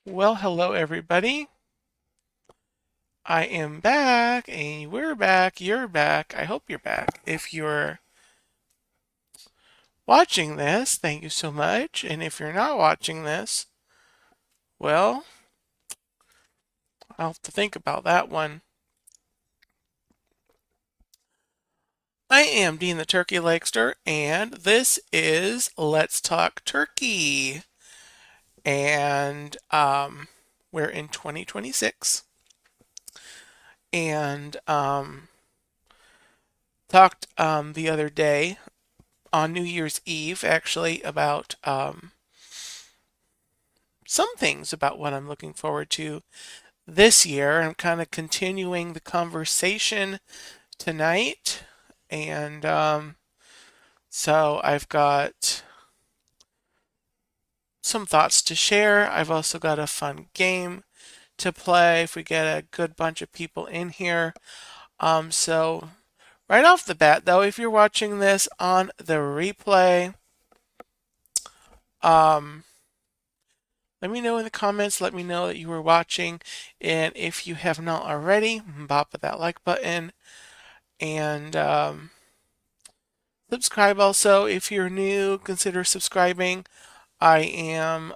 Well, hello everybody. I am back, and we're back. You're back. I hope you're back. If you're watching this, thank you so much. And if you're not watching this, well, I'll have to think about that one. I am Dean the Turkey Legster, and this is Let's Talk Turkey. And we're in 2026, and talked the other day on New Year's Eve, actually, about some things about what I'm looking forward to this year. I'm kind of continuing the conversation tonight. And so I've got some thoughts to share. I've also got a fun game to play if we get a good bunch of people in here. So right off the bat, though, if you're watching this on the replay, um, let me know in the comments. Let me know that you were watching. And if you have not already, bop that like button and subscribe also. If you're new, consider subscribing. I am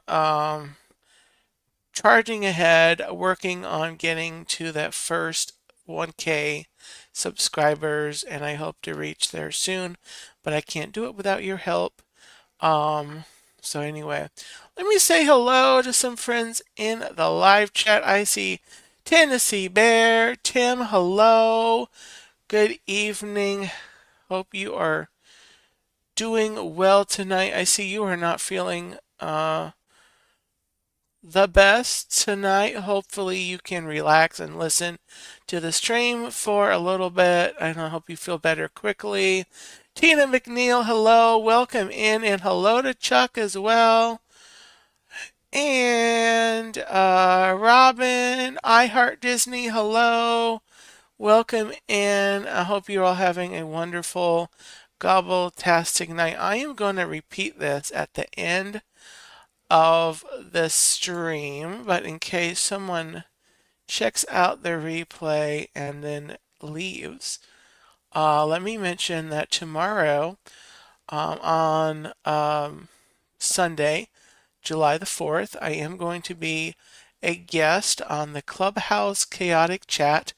charging ahead, working on getting to that first 1K subscribers, and I hope to reach there soon, but I can't do it without your help. Um, so anyway, let me say hello to some friends in the live chat. I see Tennessee Bear, Tim, hello. Good evening. Hope you are doing well tonight. I see you are not feeling the best tonight. Hopefully you can relax and listen to the stream for a little bit, and I hope you feel better quickly. Tina McNeil, hello, welcome in, and hello to Chuck as well. And Robin, I Heart Disney, hello, welcome in. I hope you're all having a wonderful gobbletastic night. I am going to repeat this at the end of the stream, but in case someone checks out the replay and then leaves, let me mention that tomorrow on Sunday, July the 4th, I am going to be a guest on the Clubhouse Chaotic Chat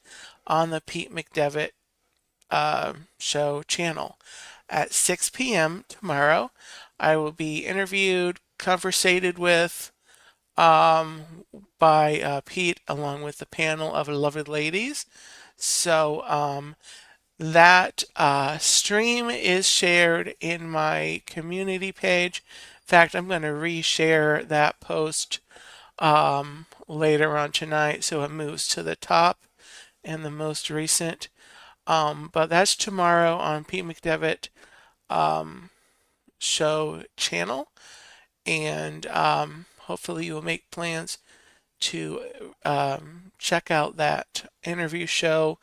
on the Pete McDevitt show channel at 6 p.m. tomorrow. I will be interviewed, conversated with by Pete along with the panel of lovely ladies. So that stream is shared in my community page. In fact, I'm going to reshare that post later on tonight so it moves to the top and the most recent. But that's tomorrow on Pete McDevitt show channel, and hopefully you will make plans to check out that interview show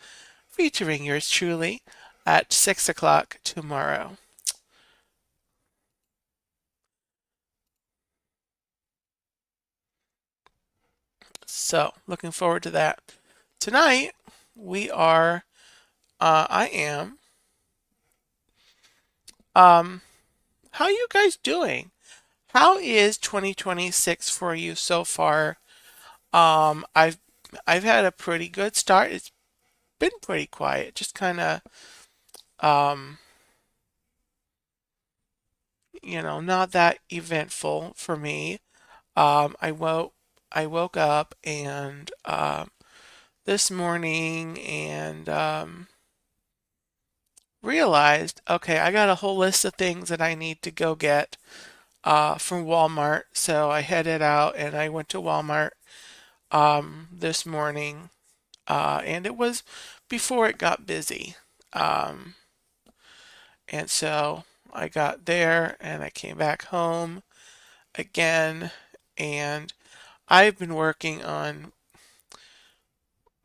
featuring yours truly at 6 o'clock tomorrow. So, looking forward to that. Tonight, I am, how are you guys doing? How is 2026 for you so far? Um, I've I've had a pretty good start. It's been pretty quiet, just kind of um, not that eventful for me. Um, I woke I woke up and this morning and realized, okay, I got a whole list of things that I need to go get from Walmart. So I headed out and I went to Walmart this morning, and it was before it got busy. Um, and so I got there and I came back home again, and I've been working on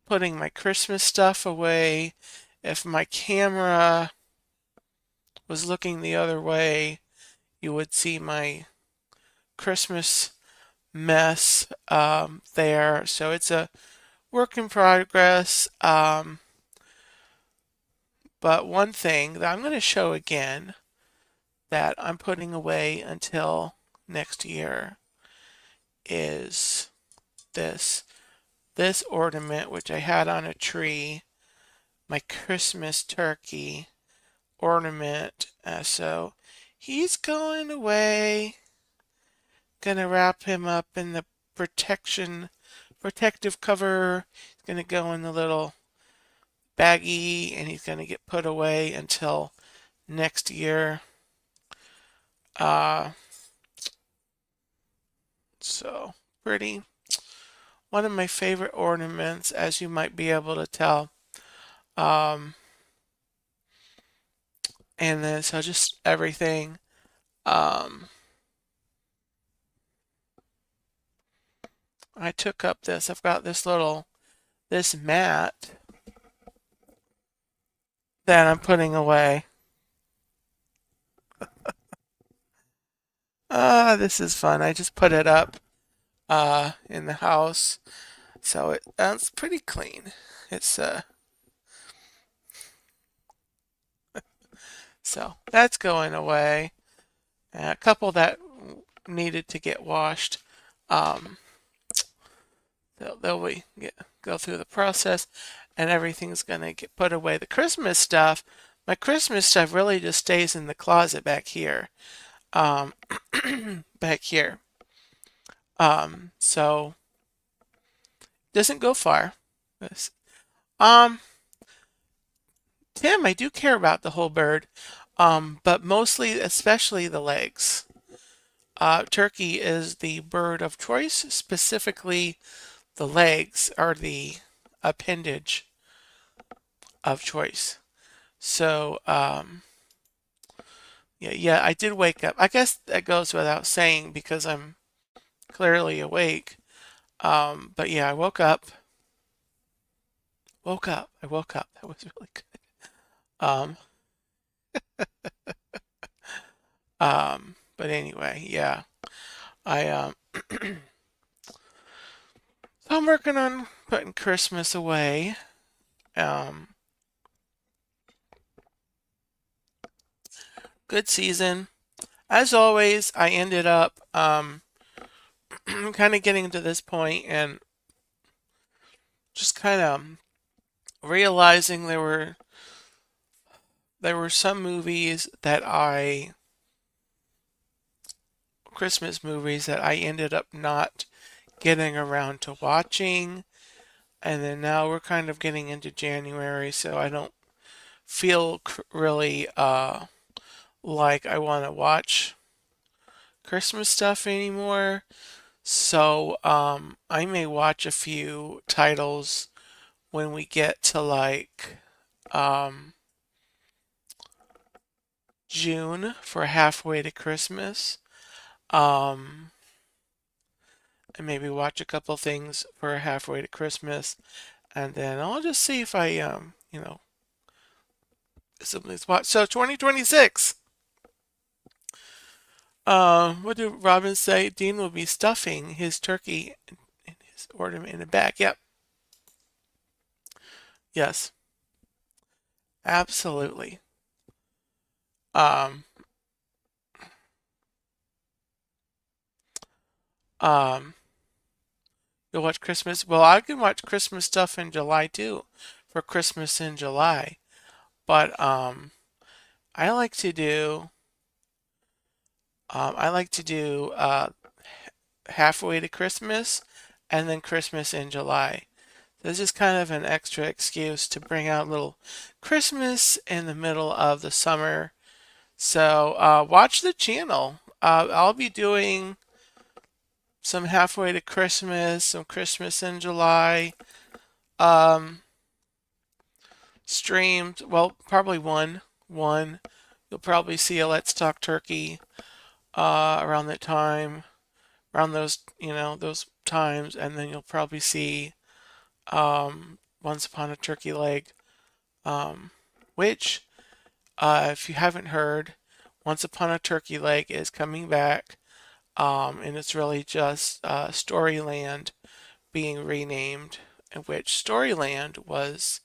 putting my Christmas stuff away. If my camera was looking the other way, you would see my Christmas mess there. So it's a work in progress. But one thing that I'm going to show again that I'm putting away until next year is this this ornament, which I had on a tree, my Christmas turkey ornament. So he's going away. Gonna wrap him up in the protective cover. He's gonna go in the little baggie and he's gonna get put away until next year. Uh, so pretty. One of my favorite ornaments, as you might be able to tell. Um, and then so just everything. Um, I took up this. I've got this mat that I'm putting away. This is fun. I just put it up in the house, so it's pretty clean. It's so that's going away. A couple that needed to get washed. Um, go through the process, and everything's gonna get put away. The Christmas stuff, my Christmas stuff really just stays in the closet back here. Um, back here. So doesn't go far. Um, Tim, I do care about the whole bird, but mostly, especially the legs. Turkey is the bird of choice. Specifically, the legs are the appendage of choice. So, yeah, I did wake up. I guess that goes without saying because I'm clearly awake. But yeah, I woke up. I woke up. That was really good. Um, but anyway, yeah, I so I'm working on putting Christmas away. Um, Good season. As always, I ended up kind of getting to this point and just kind of realizing there were some movies that Christmas movies that I ended up not getting around to watching. And then now we're kind of getting into January, so I don't feel really like I want to watch Christmas stuff anymore. So I may watch a few titles when we get to like um, June for halfway to Christmas. Um, and maybe watch a couple things for halfway to Christmas, and then I'll just see if I something's watch. So 2026. What did Robin say? Dean will be stuffing his turkey in his ornament in the back. Yep. Yes. Absolutely. Um, um, you'll watch Christmas. Well, I can watch Christmas stuff in July too, for Christmas in July. But I like to do I like to do halfway to Christmas and then Christmas in July. This is kind of an extra excuse to bring out a little Christmas in the middle of the summer. So watch the channel. I'll be doing some halfway to Christmas, some Christmas in July um, streamed. Well, probably one. You'll probably see a Let's Talk Turkey around that time, around those times, and then you'll probably see Once Upon a Turkey Leg, um, which, if you haven't heard, Once Upon a Turkey Leg is coming back. and it's really just Storyland being renamed, in which Storyland was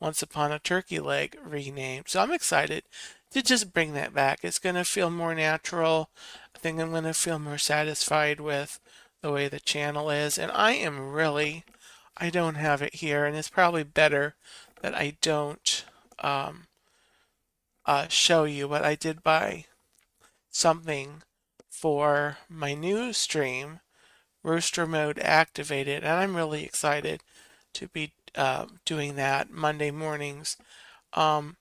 Once Upon a Turkey Leg renamed. So I'm excited to just bring that back. It's going to feel more natural. I think I'm going to feel more satisfied with the way the channel is. And I don't have it here, and it's probably better that I don't um, show you, but I did buy something for my new stream, Rooster Mode activated, and I'm really excited to be doing that Monday mornings. Um,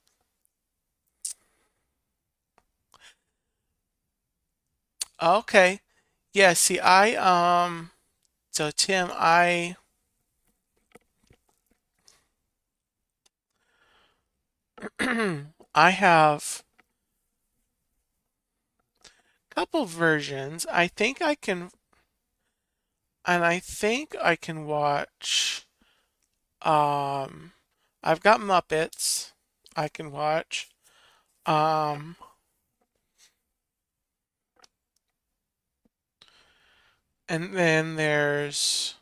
okay, yeah. See, so Tim, I have a couple versions. I think I can watch. Um, I've got Muppets. I can watch. Um, and then there's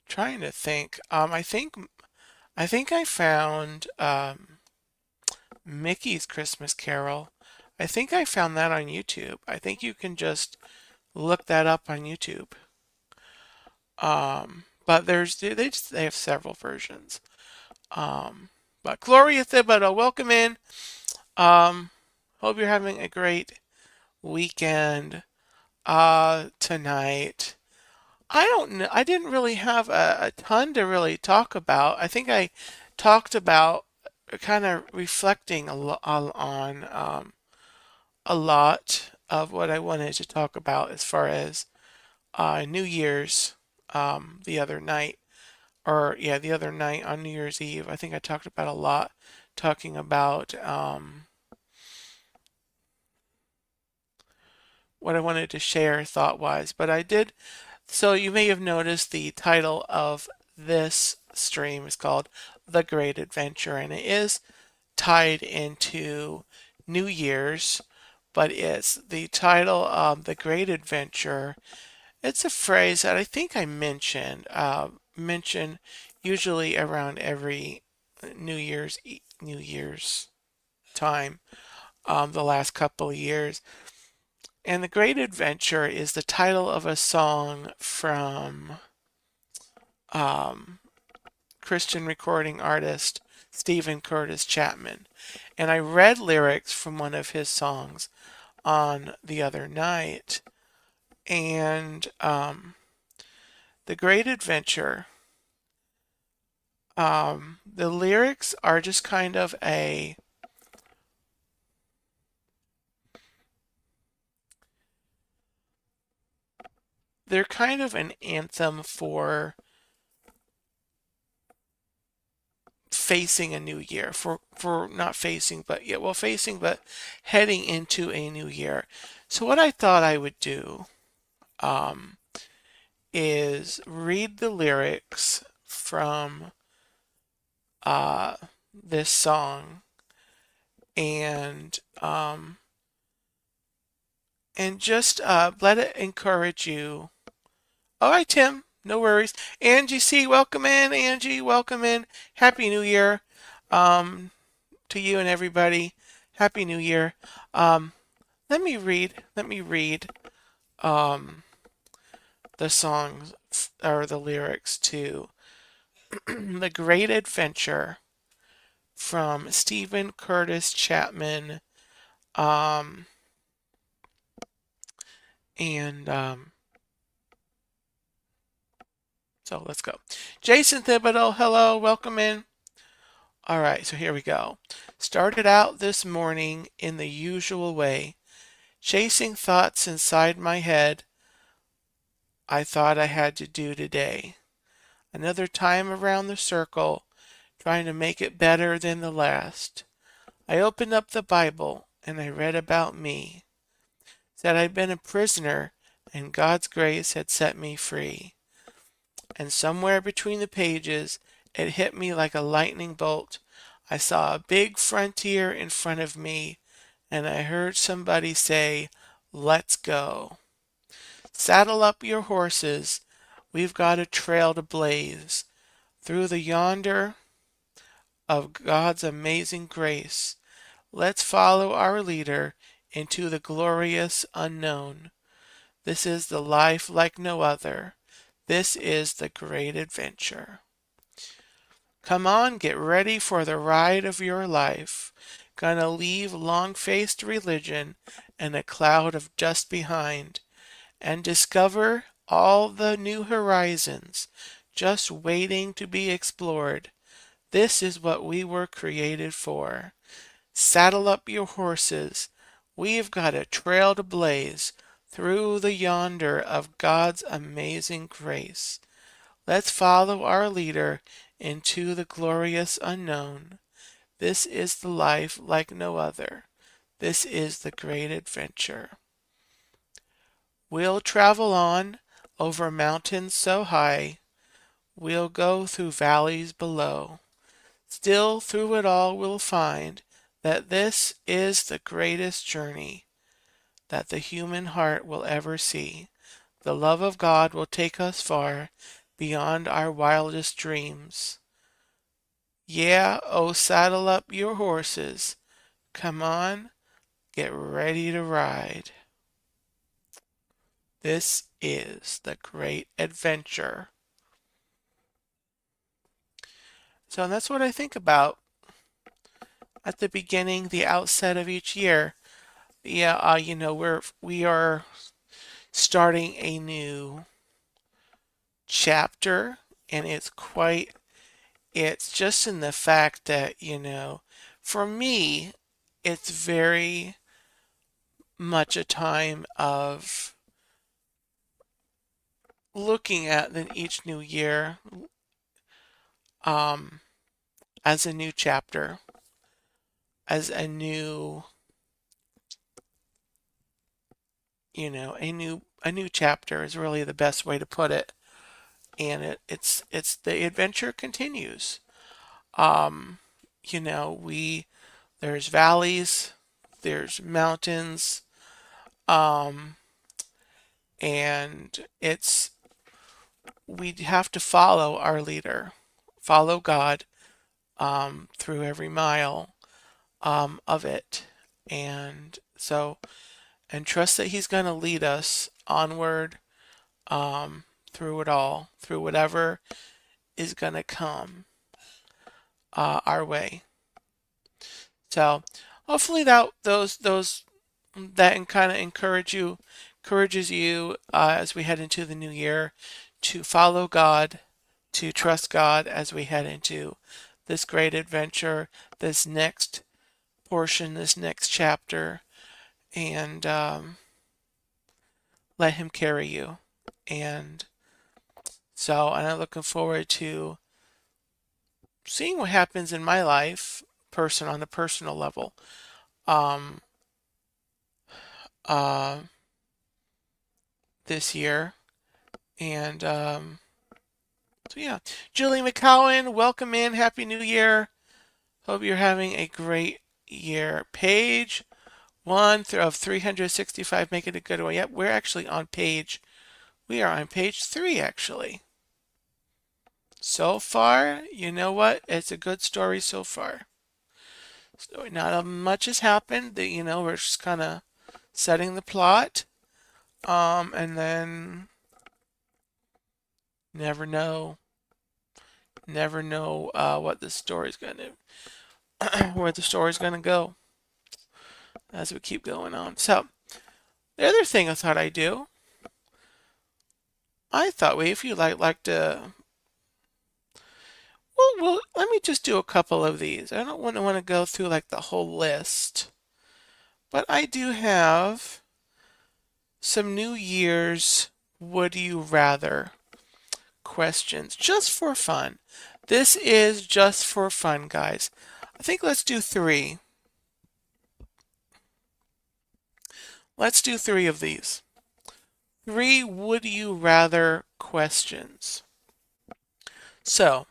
trying to think. I think I found Mickey's Christmas Carol. I think I found that on YouTube. I think you can just look that up on YouTube. But they have several versions. Um, but Gloria Thibodeau, welcome in. Um, Hope you're having a great weekend tonight. I don't know. I didn't really have a ton to really talk about. I think I talked about kind of reflecting on a lot of what I wanted to talk about as far as New Year's the other night, or yeah, the other night on New Year's Eve. I think I talked about a lot, talking about what I wanted to share thought wise, but I did. So you may have noticed the title of this stream is called The Great Adventure, and it is tied into New Year's, but it's the title of The Great Adventure. It's a phrase that I think I mention usually around every New Year's time, the last couple of years. And The Great Adventure is the title of a song from um, Christian recording artist Stephen Curtis Chapman. And I read lyrics from one of his songs on the other night. And The Great Adventure, the lyrics are just kind of they're kind of an anthem for facing a new year, for not facing, but yeah, well, facing, but heading into a new year. So what I thought I would do um, is read the lyrics from uh, this song and just let it encourage you. All right, Tim, no worries. Angie C, welcome in. Angie, welcome in. Happy New Year um, to you and everybody. Happy New Year. Um, Let me read um, the songs or the lyrics to The Great Adventure from Stephen Curtis Chapman. Um, and So let's go. Jason Thibodeau, hello, welcome in. All right, so here we go. Started out this morning in the usual way, chasing thoughts inside my head I thought I had to do today. Another time around the circle, trying to make it better than the last. I opened up the Bible and I read about me. Said I'd been a prisoner and God's grace had set me free. And somewhere between the pages, it hit me like a lightning bolt. I saw a big frontier in front of me, and I heard somebody say, Let's go. Saddle up your horses. We've got a trail to blaze through the yonder of God's amazing grace. Let's follow our leader into the glorious unknown. This is the life like no other. This is the great adventure. Come on, get ready for the ride of your life. Gonna leave long-faced religion and a cloud of dust behind and discover all the new horizons just waiting to be explored. This is what we were created for. Saddle up your horses. We've got a trail to blaze through the yonder of God's amazing grace. Let's follow our leader into the glorious unknown. This is the life like no other. This is the great adventure. We'll travel on over mountains so high. We'll go through valleys below. Still through it all we'll find that this is the greatest journey that the human heart will ever see. The love of God will take us far beyond our wildest dreams. Yeah, oh, saddle up your horses. Come on, get ready to ride. This is the great adventure. So that's what I think about at the beginning, the outset of each year. Yeah, we are starting a new chapter, and it's just in the fact that, for me, it's very much a time of looking at each new year um, as a new chapter, as a new chapter is really the best way to put it. And it's the adventure continues. Um, we there's valleys, there's mountains, um, and we have to follow our leader, follow God through every mile of it, and trust that He's going to lead us onward through it all, through whatever is going to come our way. So hopefully that kind of encourages you as we head into the new year to follow God, to trust God as we head into this great adventure, this next portion, this next chapter, and let Him carry you. And I'm looking forward to seeing what happens in my life, on a personal level. Um, uh, this year. And yeah, Julie McCowan, welcome in. Happy New Year. Hope you're having a great year. Page one of 365, make it a good one. Yep, we are on page 3 actually. So far, you know what? It's a good story so far. So not much has happened. We're just kind of setting the plot. And then never know what the story's gonna where the story's gonna go as we keep going on. So the other thing I thought I'd do, if you like to, well, let me just do a couple of these. I don't want to go through like the whole list, but I do have some New Year's would you rather questions just for fun. This is just for fun, guys. I think let's do 3. Let's do 3 of these. 3 would you rather questions. So,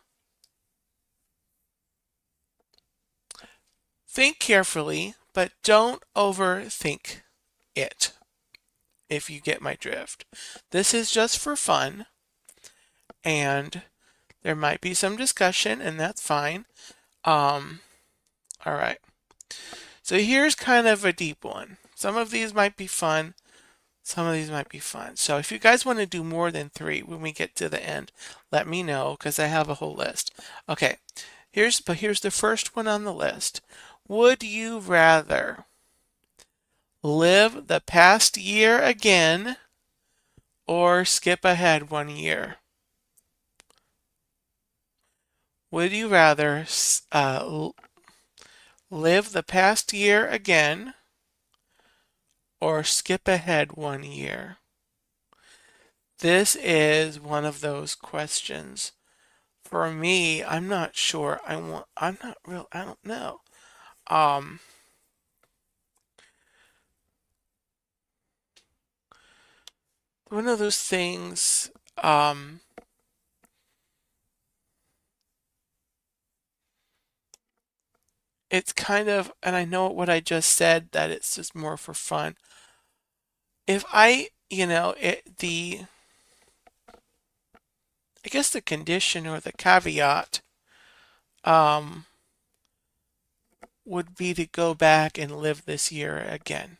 think carefully, but don't overthink it. if you get my drift. This is just for fun, and there might be some discussion, and that's fine. All right. So here's kind of a deep one. Some of these might be fun. Some of these might be fun. So if you guys want to do more than 3 when we get to the end, let me know because I have a whole list. Okay. Here's the first one on the list. Would you rather live the past year again or skip ahead 1 year? Would you rather live the past year again or skip ahead 1 year? This is one of those questions. For me, I'm not sure. I'm not real. I don't know. Um, One of those things. It's kind of, and I know what I just said, that it's just more for fun. If I, I guess the condition or the caveat, um, would be to go back and live this year again.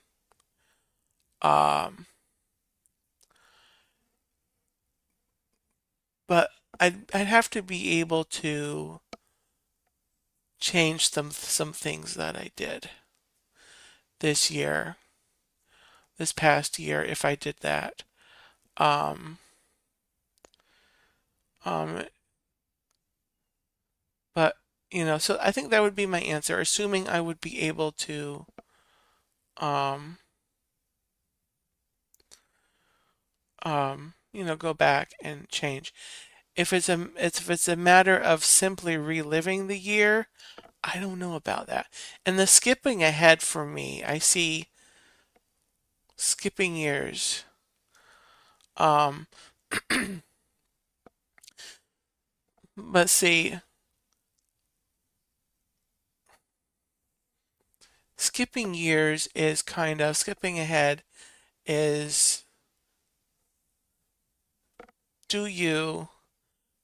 Um, but I'd have to be able to change some things that I did this year, this past year, if I did that. Um, um, but so I think that would be my answer, assuming I would be able to, um, go back and change. If it's a matter of simply reliving the year, I don't know about that. And the skipping ahead for me, I see skipping years. Um, but see, skipping years is kind of skipping ahead is do you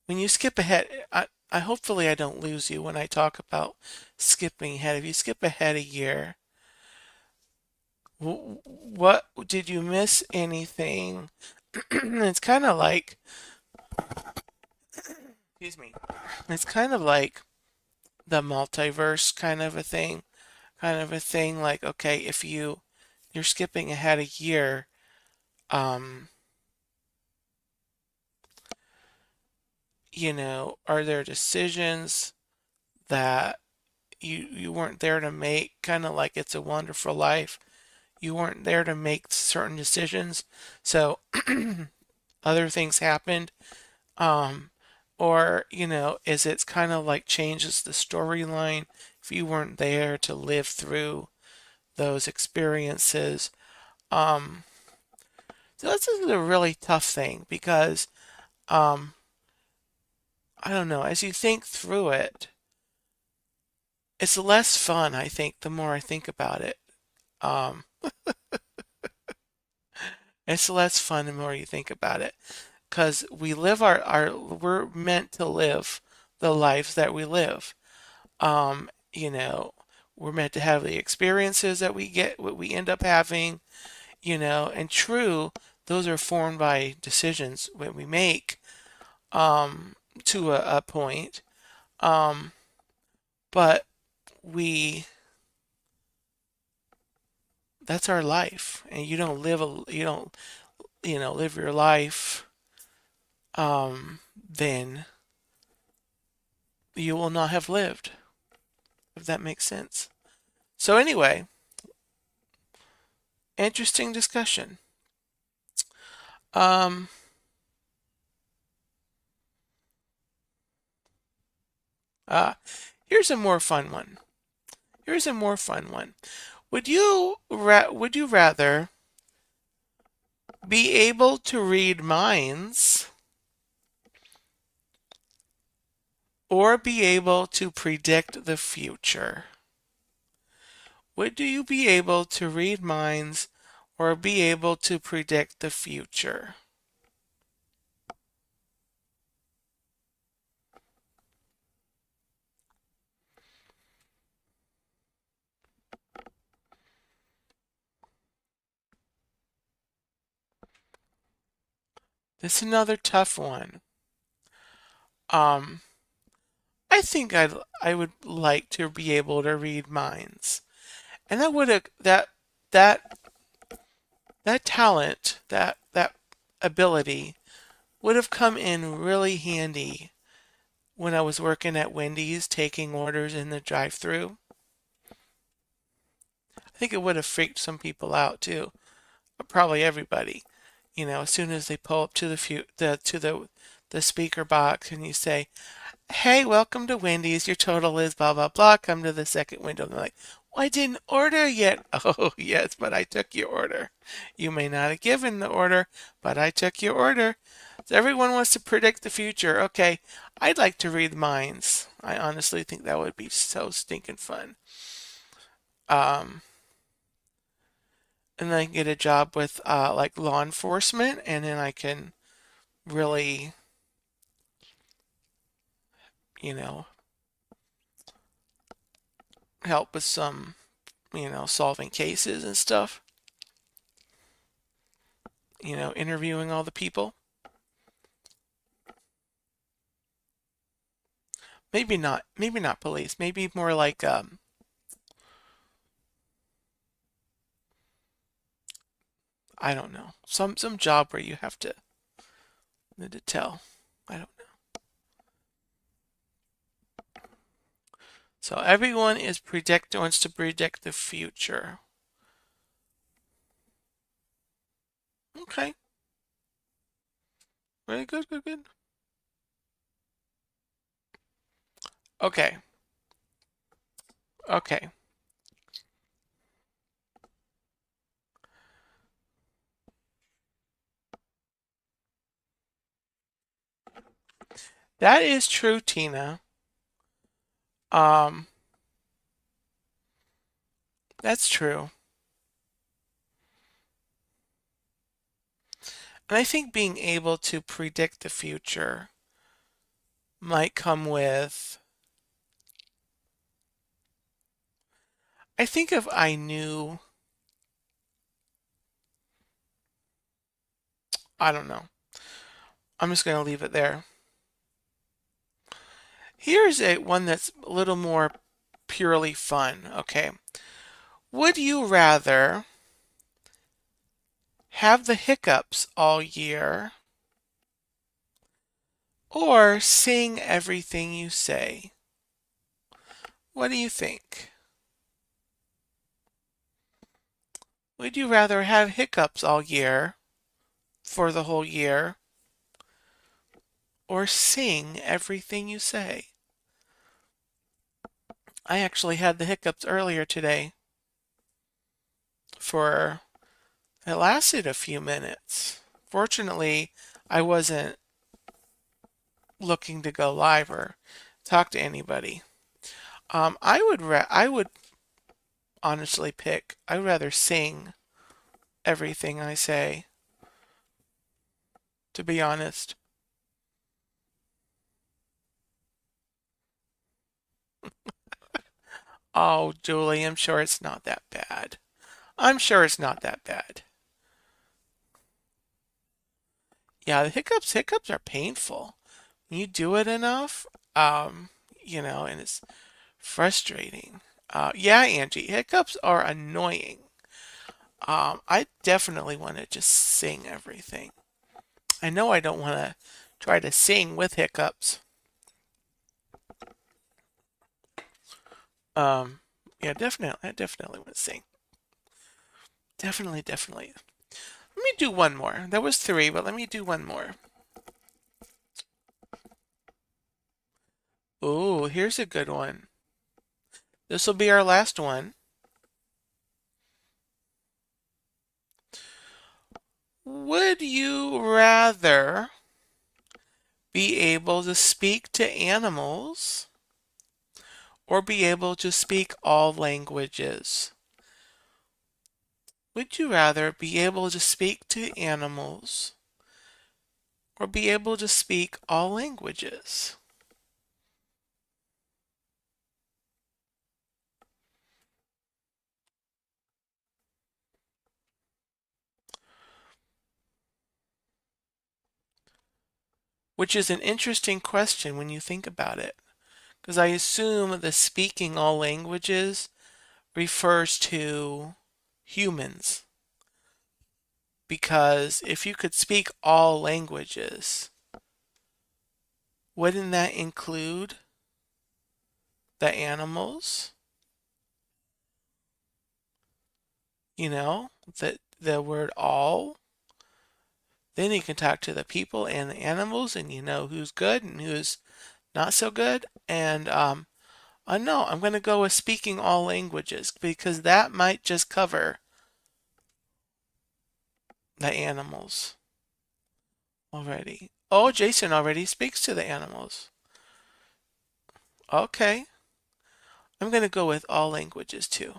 when you skip ahead, I hopefully I don't lose you when I talk about skipping ahead. If you skip ahead a year, what did you miss anything? It's kind of like, excuse me. It's kind of like the multiverse kind of a thing like, okay, if you're skipping ahead a year, um are there decisions that you weren't there to make, kind of like It's a Wonderful Life? You weren't there to make certain decisions, so other things happened. um or is it's kind of like changes the storyline if you weren't there to live through those experiences. um so this is a really tough thing because um I don't know, as you think through it, it's less fun, I think, the more I think about it. Um, it's less fun the more you think about it because we live we're meant to live the lives that we live. Um, you know, we're meant to have the experiences that we get, what we end up having, and true, those are formed by decisions when we make, um, to a point. Um, but we that's our life, and you don't live your life, then you will not have lived, if that makes sense. So anyway, interesting discussion. um uh Here's a more fun one. Would you rather be able to read minds or be able to predict the future? Would you be able to read minds or be able to predict the future? This is another tough one. Um, I think I would like to be able to read minds. And that would that that talent, that ability would have come in really handy when I was working at Wendy's taking orders in the drive-through. I think it would have freaked some people out too. Probably everybody. You know, as soon as they pull up to the speaker box and you say, "Hey, welcome to Wendy's. Your total is blah blah blah. Come to the second window." And they're like, "Well, I didn't order yet." "Oh, yes, but I took your order. You may not have given the order, but I took your order." So everyone wants to predict the future. Okay, I'd like to read minds. I honestly think that would be so stinking fun. Um, and then I can get a job with like law enforcement, and then I can really, you know, help with some, solving cases and stuff. Interviewing all the people. Maybe not police. Maybe more like I don't know. Some job where you have to need to tell. I don't know. So everyone wants to predict the future. Okay. Very good, good, good. Okay. Okay. That is true, Tina. Um, that's true. And I think being able to predict the future might come with, I think if I knew, I don't know. I'm just going to leave it there. Here's a one that's a little more purely fun, okay? Would you rather have the hiccups all year or sing everything you say? What do you think? Would you rather have hiccups all year for the whole year or sing everything you say? I actually had the hiccups earlier today for it lasted a few minutes. Fortunately, I wasn't looking to go live or talk to anybody. I would honestly pick. I'd rather sing everything I say. To be honest. Oh, Julie, I'm sure it's not that bad. I'm sure it's not that bad. Yeah, the hiccups are painful. When you do it enough, um, and it's frustrating. Yeah, Angie, hiccups are annoying. I definitely want to just sing everything. I know I don't want to try to sing with hiccups. Um, yeah, definitely, I definitely want to sing. Definitely, definitely. Let me do one more. That was three, but let me do one more. Ooh, here's a good one. This will be our last one. Would you rather be able to speak to animals or be able to speak all languages? Would you rather be able to speak to animals or be able to speak all languages? Which is an interesting question when you think about it, because I assume the speaking all languages refers to humans. Because if you could speak all languages, wouldn't that include the animals? You know, the word all. Then you can talk to the people and the animals, and you know who's good and who's not so good. And no, I'm going to go with speaking all languages because that might just cover the animals already. Oh, Jason already speaks to the animals. Okay, I'm going to go with all languages too.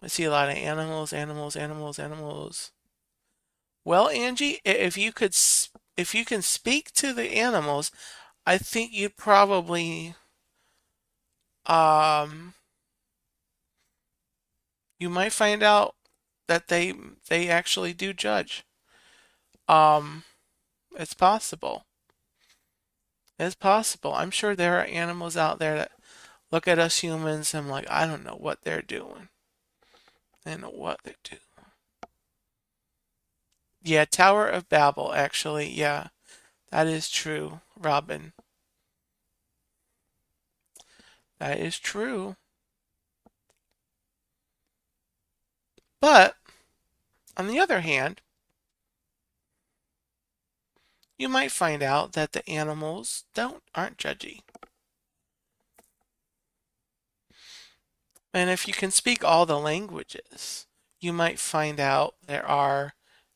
I see a lot of animals, animals, animals, animals. Well, Angie, if you can speak to the animals, I think you'd probably um you might find out that they actually do judge. Um, it's possible. It's possible. I'm sure there are animals out there that look at us humans and I'm like, I don't know what they're doing. I don't know what they do. Yeah, Tower of Babel, actually. Yeah, that is true, Robin. That is true. But on the other hand, you might find out that the animals aren't judgy. And if you can speak all the languages, you might find out there are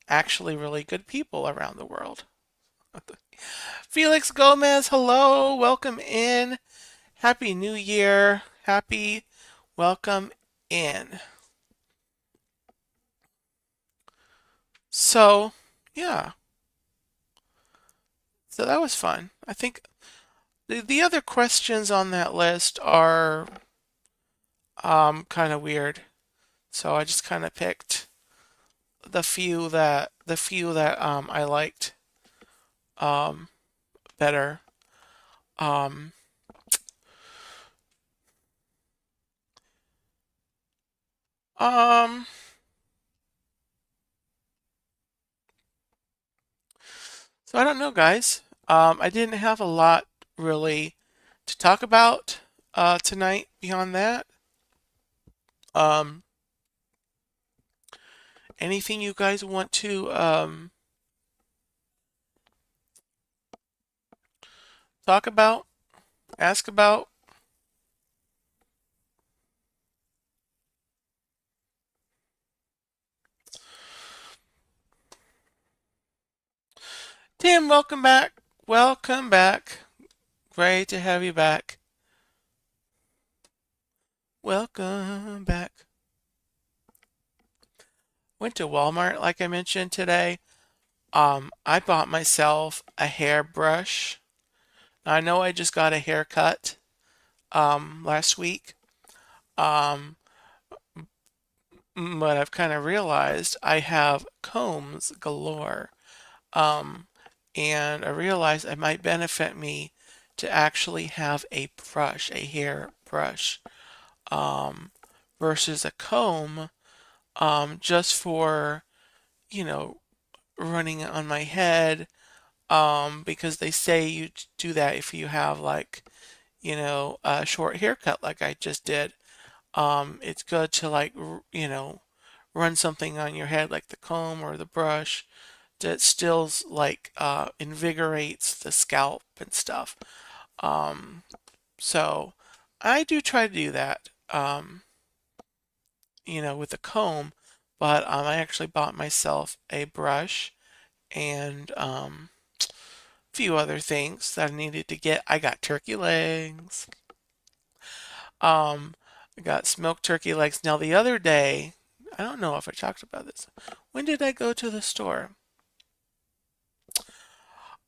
actually really good people around the world. Felix Gomez, hello, welcome in. Happy New Year. Happy welcome in. So, yeah. So that was fun. I think the other questions on that list are kind of weird. So I just kind of picked the few that I liked um better. Um um so I don't know, guys. I didn't have a lot really to talk about tonight beyond that. Um Anything you guys want to talk about, ask about? Tim, welcome back. Welcome back. Great to have you back. Welcome back. Went to Walmart like I mentioned today. I bought myself a hairbrush. I know I just got a haircut last week. Um, but I've kind of realized I have combs galore. Um, and I realized it might benefit me to actually have a brush, a hair brush, um, versus a comb, just for, you know, running it on my head, because they say you do that if you have like, a short haircut like I just did. It's good to like, run something on your head like the comb or the brush that still like invigorates the scalp and stuff. Um, so I do try to do that, with a comb, but I actually bought myself a brush and a few other things that I needed to get. I got turkey legs. Um, I got smoked turkey legs. Now the other day, I don't know if I talked about this. When did I go to the store?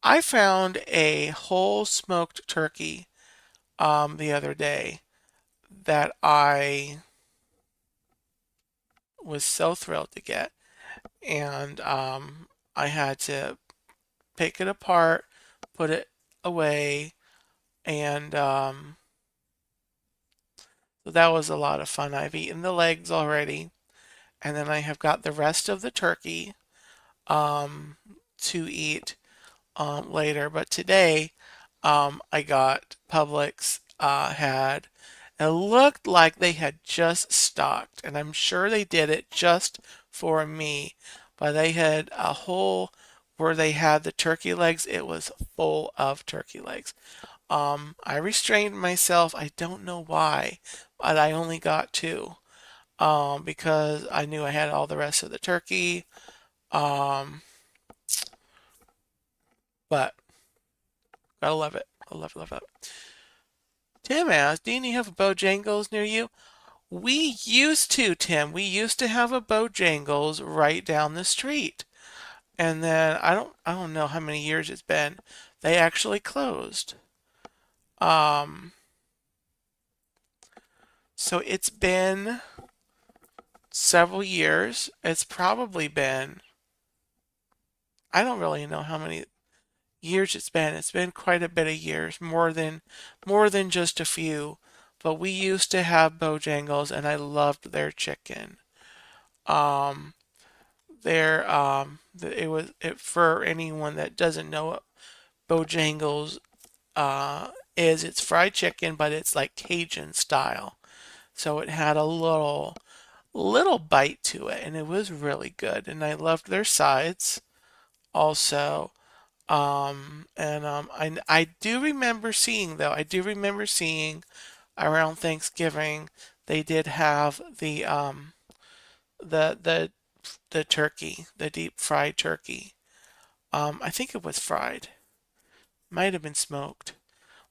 I found a whole smoked turkey the other day that I was so thrilled to get. And I had to pick it apart, put it away, and so that was a lot of fun. I've eaten the legs already, and then I have got the rest of the turkey um, to eat later. But today, I got Publix had it looked like they had just stocked, and I'm sure they did it just for me. But they had a whole where they had the turkey legs. It was full of turkey legs. I restrained myself. I don't know why, but I only got two. Because I knew I had all the rest of the turkey. Um, but gotta love it. I love it. Tim asked, "Do you have a Bojangles near you?" We used to, Tim. We used to have a Bojangles right down the street. And then I don't know how many years it's been. They actually closed. Um, so it's been several years. It's probably been I don't really know how many years it's been. It's been quite a bit of years, more than just a few. But we used to have Bojangles and I loved their chicken. Um, it was it for anyone that doesn't know what Bojangles is, it's fried chicken, but it's like Cajun style. So it had a little bite to it, and it was really good. And I loved their sides also. I do remember seeing though. I do remember seeing around Thanksgiving they did have the the the turkey, the deep fried turkey. I think it was fried. Might have been smoked.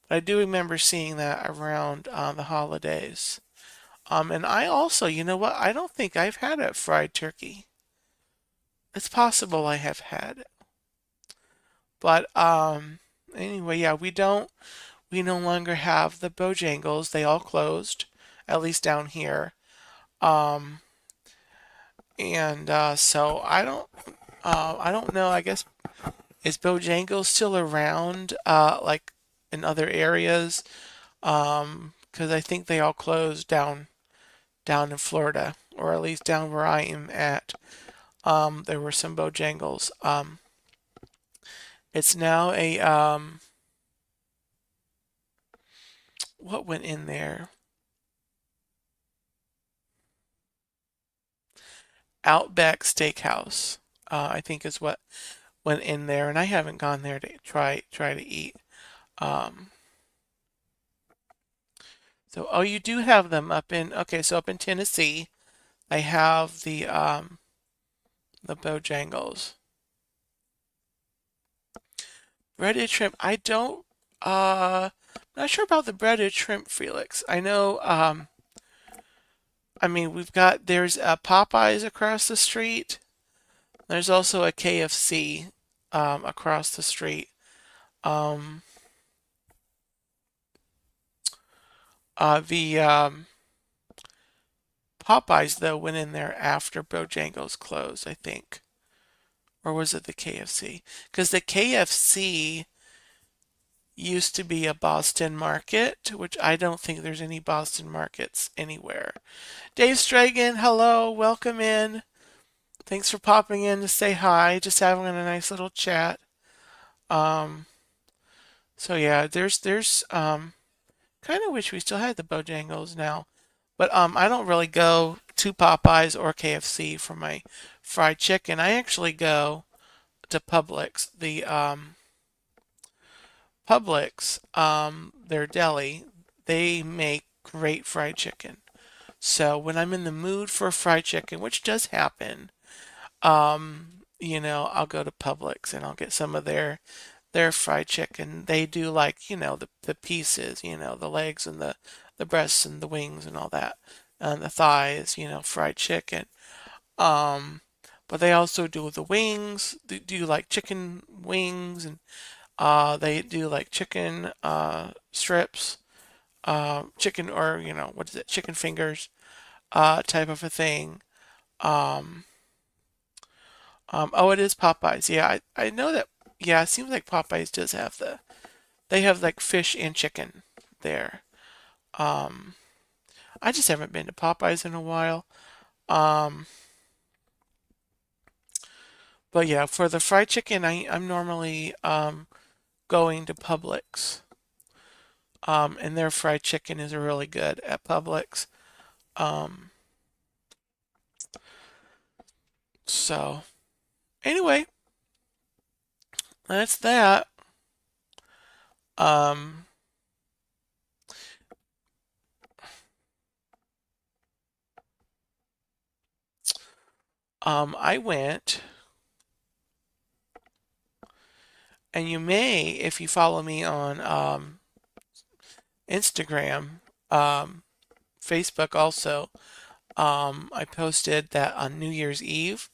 But I do remember seeing that around the holidays. And I also, you know what? I don't think I've had a fried turkey. It's possible I have had it. But anyway, yeah, we no longer have the Bojangles. They all closed, at least down here. Um, and so I don't know. I guess is Bojangles still around, like in other areas? Because I think they all closed down in Florida, or at least down where I am at. There were some Bojangles. It's now a what went in there? Outback Steakhouse, I think is what went in there, and I haven't gone there to try to eat. Um, so oh, you do have them up in okay, so up in Tennessee, I have the Bojangles. Breaded shrimp. I don't not sure about the breaded shrimp, Felix. I know I mean there's a Popeyes across the street. There's also a KFC across the street. Um the Popeyes though went in there after Bojangles closed, I think. Or was it the KFC? Because the KFC used to be a Boston market, which I don't think there's any Boston markets anywhere. Dave Stragan, hello, welcome in. Thanks for popping in to say hi. Just having a nice little chat. Um, so yeah, there's kind of wish we still had the Bojangles now, but I don't really go to Popeyes or KFC for my fried chicken. I actually go to Publix. The Publix, their deli, they make great fried chicken. So when I'm in the mood for fried chicken, which does happen, I'll go to Publix and I'll get some of their fried chicken. They do like, the pieces, the legs and the breasts and the wings and all that, and the thighs, fried chicken. Um, but they also do the wings. They do like chicken wings, and they do like chicken strips, chicken, or what is it, chicken fingers, type of a thing. Um, oh, it is Popeyes. Yeah, I know that. Yeah, it seems like Popeyes does have they have like fish and chicken there. Um, I just haven't been to Popeyes in a while. Um, but yeah, for the fried chicken, I'm normally going to Publix. And their fried chicken is really good at Publix. Um, so anyway, that's that. Um, I went, and you may, if you follow me on Instagram, Facebook also, I posted that on New Year's Eve.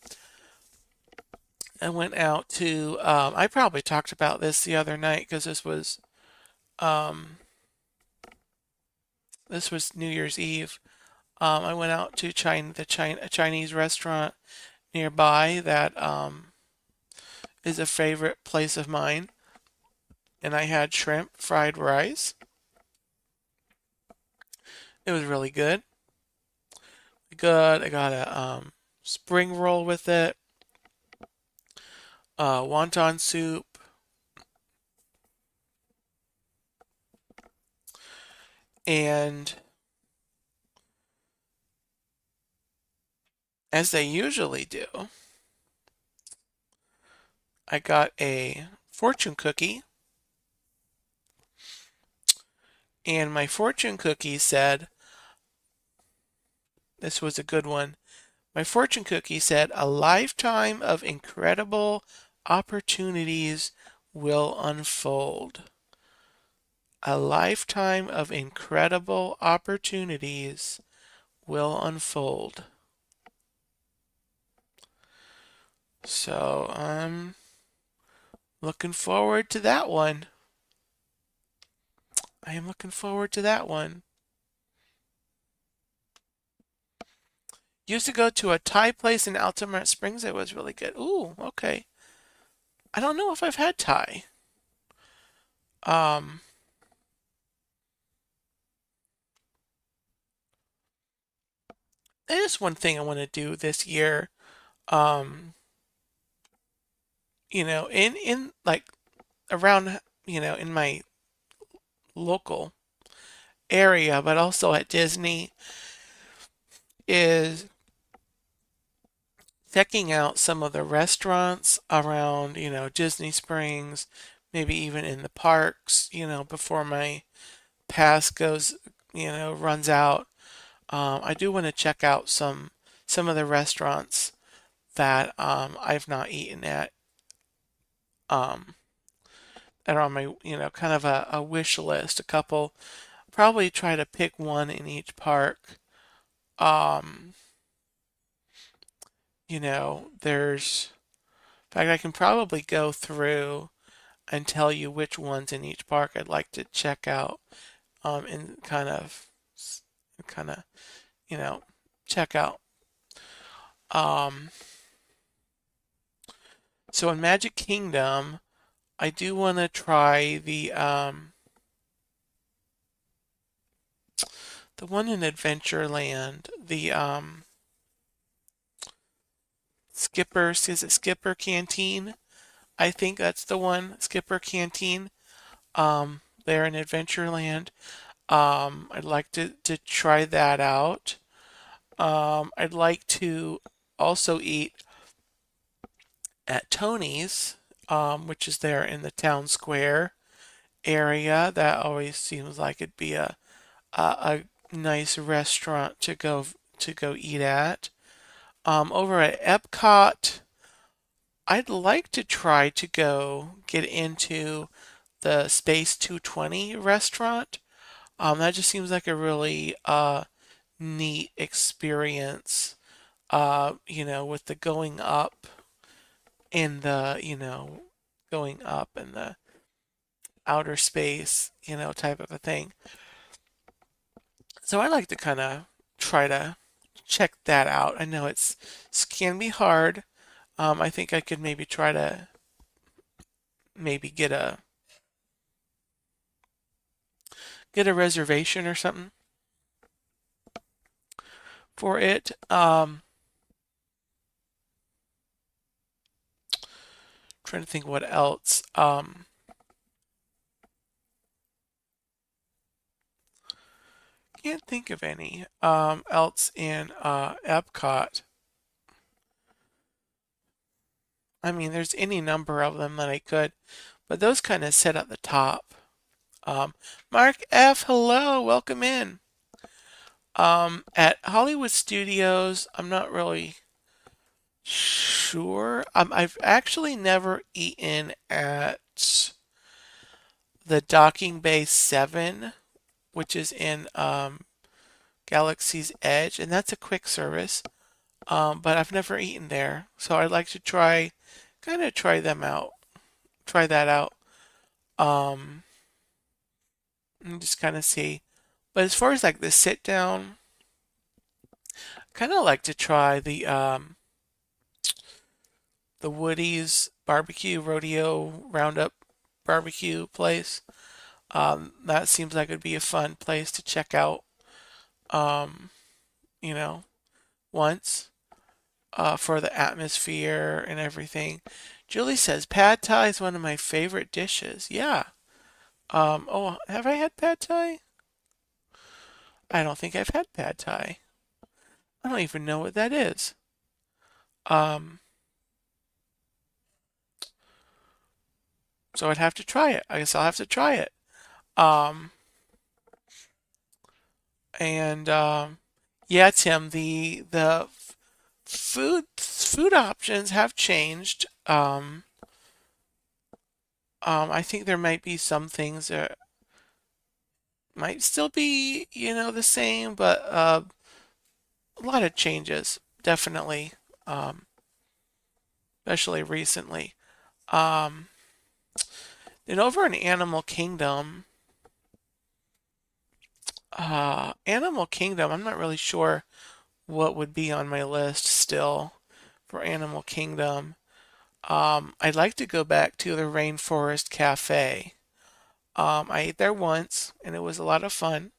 I went out to, I probably talked about this the other night because um, this was New Year's Eve. I went out to a Chinese restaurant nearby that is a favorite place of mine, and I had shrimp fried rice. It was really good. Good. I got a spring roll with it, wonton soup, and as they usually do, I got a fortune cookie, and my fortune cookie said, this was a good one. My fortune cookie said, a lifetime of incredible opportunities will unfold. A lifetime of incredible opportunities will unfold. So I'm looking forward to that one. I am looking forward to that one. Used to go to a Thai place in Altamont Springs. It was really good. Ooh, okay. I don't know if I've had Thai. Um, that is one thing I want to do this year. Um, in like around, in my local area, but also at Disney, is checking out some of the restaurants around, Disney Springs, maybe even in the parks, before my pass runs out. I do want to check out some of the restaurants that I've not eaten at, um, that are on my, kind of a wish list. A couple, probably try to pick one in each park. Um, there's, in fact, I can probably go through and tell you which ones in each park I'd like to check out, and kind of, you know, check out. Um, so in Magic Kingdom, I do want to try the one in Adventureland, the is it Skipper Canteen? I think that's the one, Skipper Canteen. There in Adventureland. I'd like to try that out. I'd like to also eat at Tony's, which is there in the town square area. That always seems like it'd be a nice restaurant to go eat at. Over at Epcot, I'd like to try to go get into the Space 220 restaurant. That just seems like a really neat experience. with the going up in the, going up in the outer space, type of a thing. So I like to kind of try to check that out. I know it can be hard. I think I could maybe try to maybe get a reservation or something for it. Trying to think what else. Can't think of any else in Epcot. I mean, there's any number of them that I could, but those kind of sit at the top. Mark F, hello, welcome in. At Hollywood Studios, I'm not really sure. I've actually never eaten at the Docking Bay 7, which is in Galaxy's Edge, and that's a quick service. But I've never eaten there, so I'd like to try them out, try that out, um, and just kind of see. But as far as like the sit down, kind of like to try the Woody's barbecue rodeo roundup barbecue place. That seems like it'd be a fun place to check out. Um, you know, once for the atmosphere and everything. Julie says pad thai is one of my favorite dishes. Yeah. Oh, have I had pad thai? I don't think I've had pad thai. I don't even know what that is. Um, so I'd have to try it. I guess I'll have to try it. Um, and yeah, Tim, the food options have changed. I think there might be some things that might still be, the same, but a lot of changes, definitely, um, especially recently. Um, then over in Animal Kingdom, I'm not really sure what would be on my list still for Animal Kingdom. I'd like to go back to the Rainforest Cafe. I ate there once and it was a lot of fun.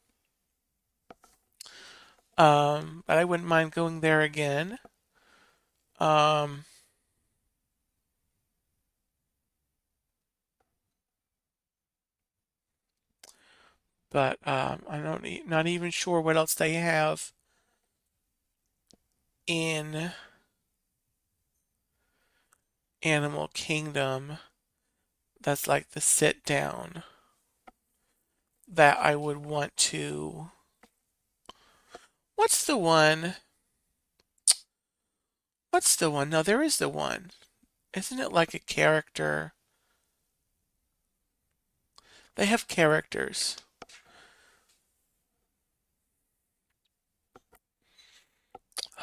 But I wouldn't mind going there again. Um, but I don't not even sure what else they have in Animal Kingdom that's like the sit down that I would want to. What's the one? What's the one? No, there is the one. Isn't it like a character? They have characters.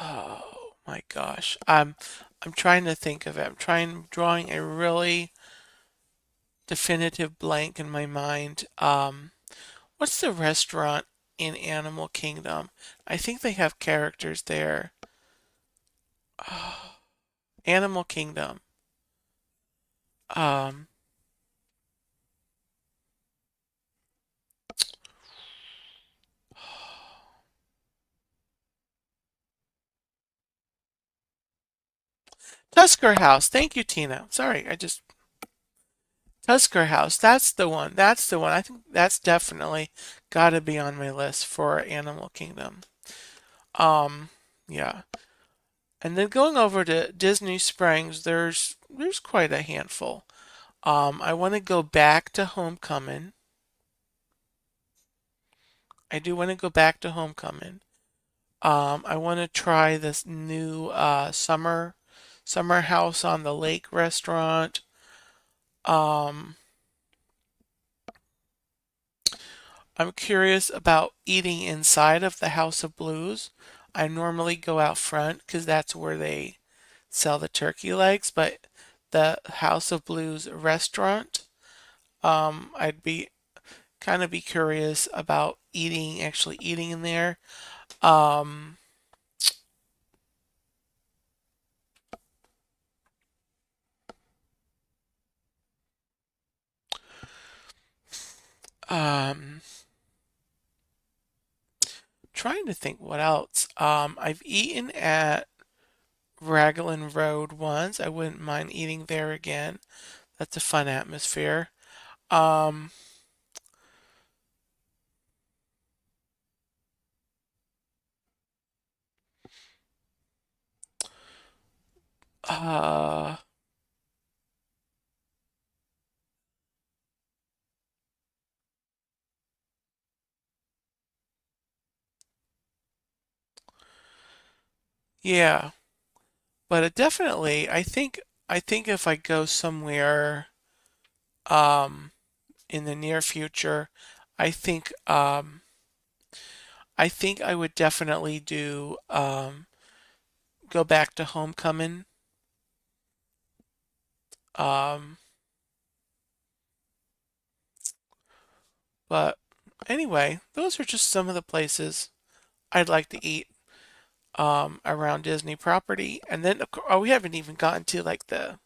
Oh my gosh. I'm trying to think of it. Drawing a really definitive blank in my mind. What's the restaurant in Animal Kingdom? I think they have characters there. Oh, Animal Kingdom. Um, Tusker House. Thank you, Tina. Sorry, Tusker House. That's the one. That's the one. I think that's definitely got to be on my list for Animal Kingdom. Um, yeah. And then going over to Disney Springs, there's quite a handful. I want to go back to Homecoming. I do want to go back to Homecoming. I want to try this new summer house on the lake restaurant. Um, I'm curious about eating inside of the House of Blues. I normally go out front because that's where they sell the turkey legs, but the House of Blues restaurant, I'd be kind of be curious about actually eating in there. Um, um, Trying to think what else. I've eaten at Raglan Road once. I wouldn't mind eating there again. That's a fun atmosphere. Um, uh, yeah, but it definitely, I think if I go somewhere, um, in the near future, I think, I think I would definitely go back to homecoming. Um, but anyway, those are just some of the places I'd like to eat around Disney property. And then, we haven't even gotten to like the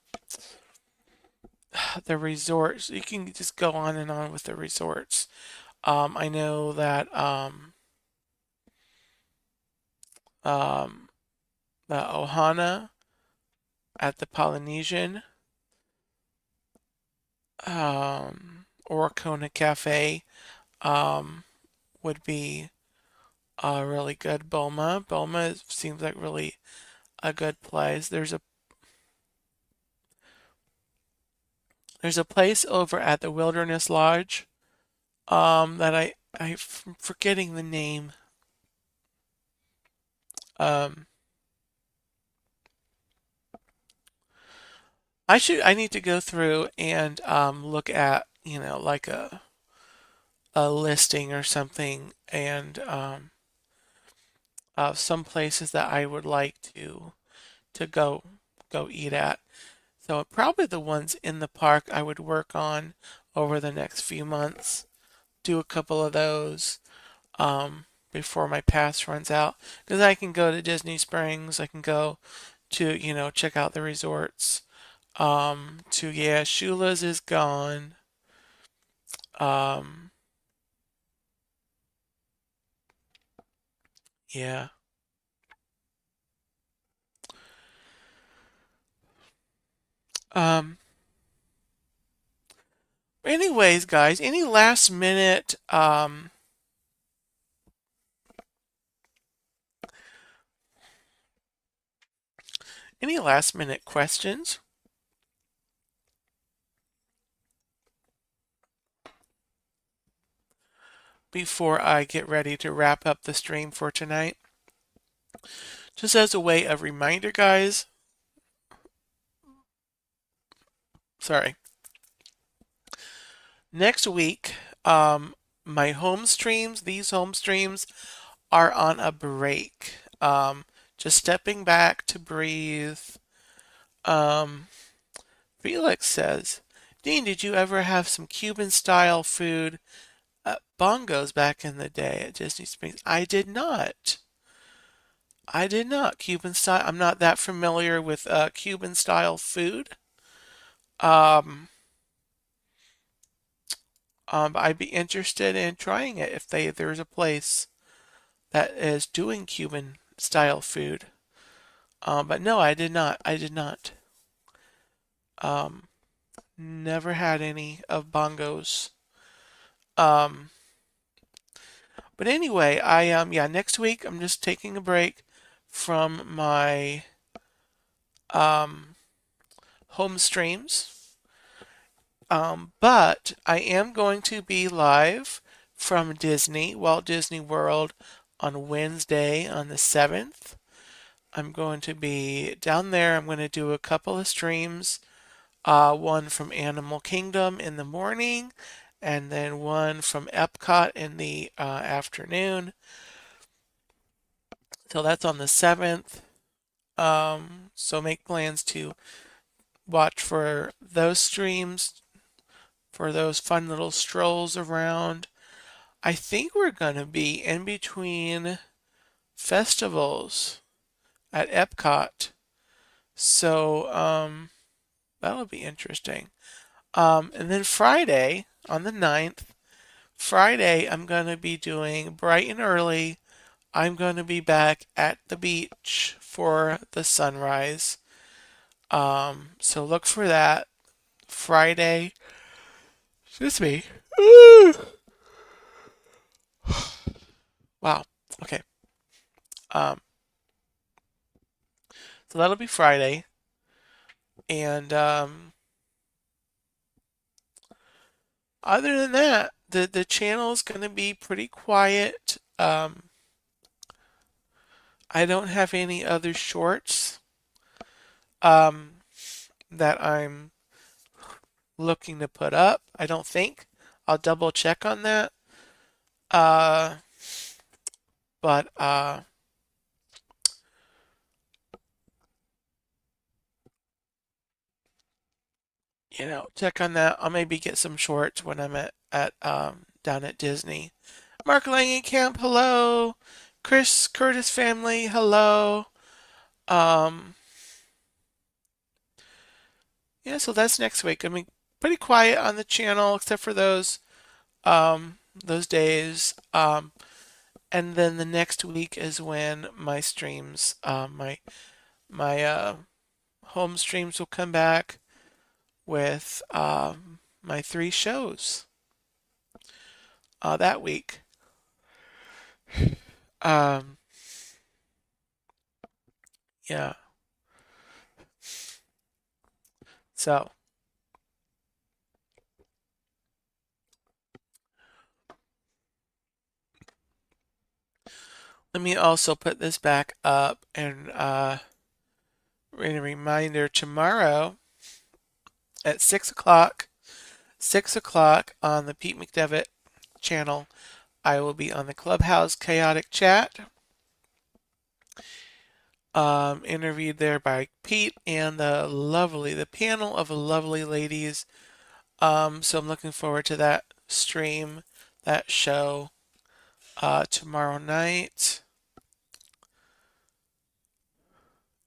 resorts. You can just go on and on with the resorts. I know that um, the Ohana at the Polynesian, or Kona Cafe um, would be really good. Boma seems like really a good place. There's a place over at the Wilderness Lodge that I'm forgetting the name. Um, I need to go through and look at, like a listing or something, and some places that I would like to go eat at. So probably the ones in the park I would work on over the next few months. Do a couple of those before my pass runs out, because I can go to Disney Springs. I can go to, check out the resorts. Yeah, Shula's is gone. Um, yeah. Um, Anyways, guys, any last minute questions before I get ready to wrap up the stream for tonight? Just as a way of reminder, guys. Sorry. Next week, my these home streams are on a break. Just stepping back to breathe. Um, Felix says, Dean, did you ever have some Cuban style food at Bongos back in the day at Disney Springs? I did not. I did not. Cuban style. I'm not that familiar with Cuban style food. Um, I'd be interested in trying it if there's a place that is doing Cuban style food. But no, I did not. I did not. Um, Never had any of Bongos. Um, but anyway, yeah, next week I'm just taking a break from my um home streams. But I am going to be live from Walt Disney World on Wednesday on the 7th. I'm going to be down there. I'm going to do a couple of streams, one from Animal Kingdom in the morning, and then one from Epcot in the afternoon. So that's on the 7th. So make plans to watch for those streams, for those fun little strolls around. I think we're going to be in between festivals at Epcot. So that'll be interesting. And then Friday, on the 9th, Friday, I'm going to be doing bright and early. I'm going to be back at the beach for the sunrise. So look for that Friday. Excuse me. Wow. Okay. Um, so that'll be Friday. And other than that, the channel is going to be pretty quiet. I don't have any other shorts um, that I'm looking to put up. I don't think. I'll double check on that. Uh, but check on that. I'll maybe get some shorts when I'm at down at Disney. Mark Langenkamp, hello. Chris Curtis family, hello. Um, yeah, so that's next week. I mean, pretty quiet on the channel except for those days. And then the next week is when my streams, my home streams will come back with my 3 shows that week. Um, yeah. So let me also put this back up and a reminder tomorrow at 6 o'clock. 6 o'clock on the Pete McDevitt channel. I will be on the Clubhouse Chaotic Chat. Interviewed there by Pete and the panel of lovely ladies. So I'm looking forward to that stream, that show tomorrow night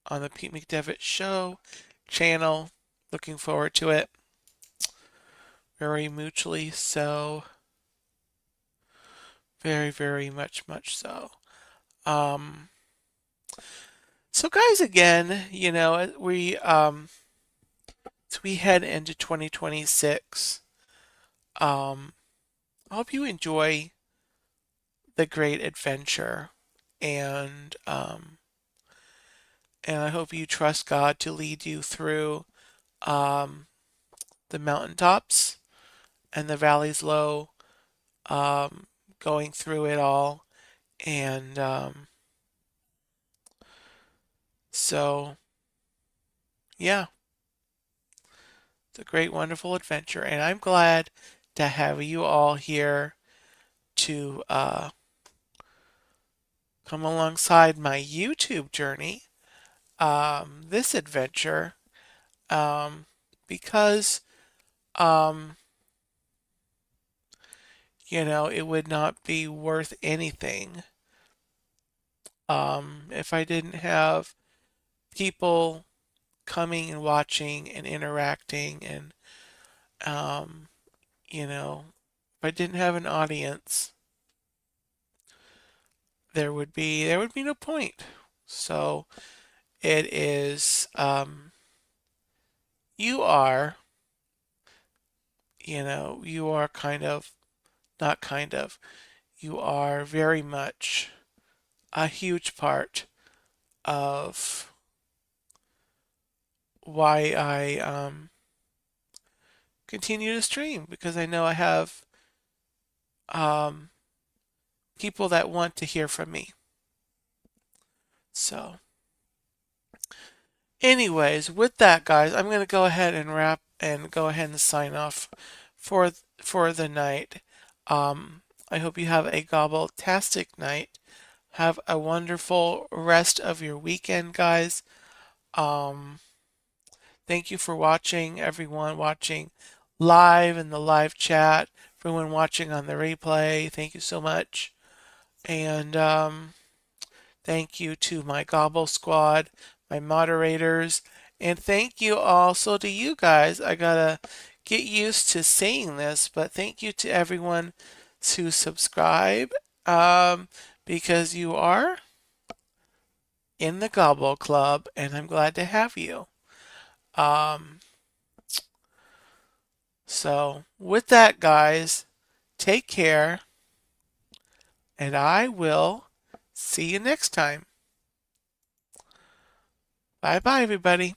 on the Pete McDevitt Show channel. Looking forward to it. Very mutually so. Very, very much so. Um, so guys, again, as we head into 2026, I hope you enjoy the great adventure and I hope you trust God to lead you through um, the mountaintops and the valleys low, going through it all. And so, yeah, it's a great, wonderful adventure. And I'm glad to have you all here to come alongside my YouTube journey, this adventure, because, um, it would not be worth anything if I didn't have people coming and watching and interacting and um, if I didn't have an audience, there would be no point. So it is you are you are kind of not kind of you are very much a huge part of why I continue to stream because I know I have um, people that want to hear from me. So, anyways, with that, guys, I'm gonna go ahead and wrap and go ahead and sign off for for the night. I hope you have a gobbletastic night. Have a wonderful rest of your weekend, guys. Um, Thank you for watching, everyone watching live in the live chat, everyone watching on the replay. Thank you so much. And thank you to my Gobble Squad, my moderators, and thank you also to you guys. I gotta get used to saying this, but thank you to everyone to subscribe because you are in the Gobble Club, and I'm glad to have you. Um, so, with that, guys, take care, and I will see you next time. Bye bye, everybody.